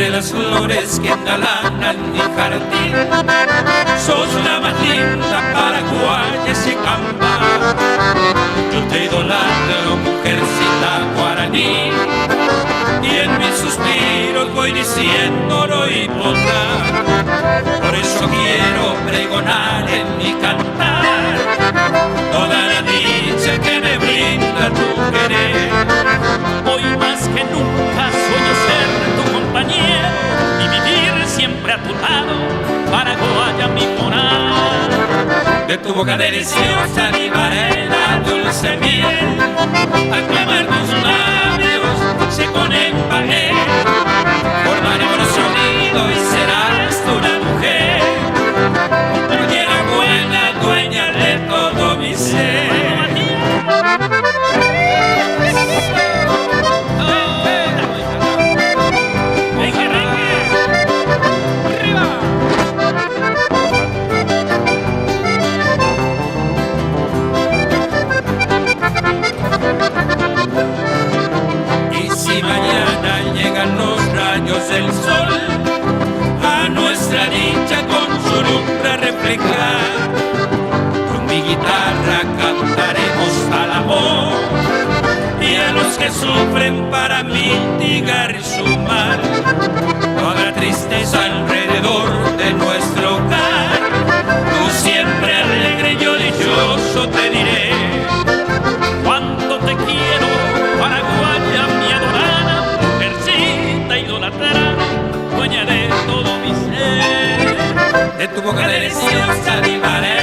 de las flores que engalanan mi jardín. Sos la más linda paraguaya Chicamba. Yo te idolatro, mujercita guaraní, y en mis suspiros voy diciéndolo y podrá. Por eso quiero pregonar en mi cantar toda la dicha que me brinda tu querer. Hoy más que nunca sueño ser tu compañero y vivir siempre a tu lado, paraguaya mi morar. De tu boca deliciosa libaré la dulce miel, al clamar tus labios se ponen pared. Formaremos nuestro nido y serás tú la mujer, muñeca buena, dueña de todo mi ser. El sol a nuestra dicha con su lumbre reflejar. Con mi guitarra cantaremos al amor y a los que sufren para mitigar su mal. No habrá tristeza alrededor de nuestro hogar. Tú siempre alegre, yo dichoso te diré cuánto te quiero, paraguaya mi adorada, mujercita idolatrada, dueña de todo mi ser. De tu boca deliciosa libaré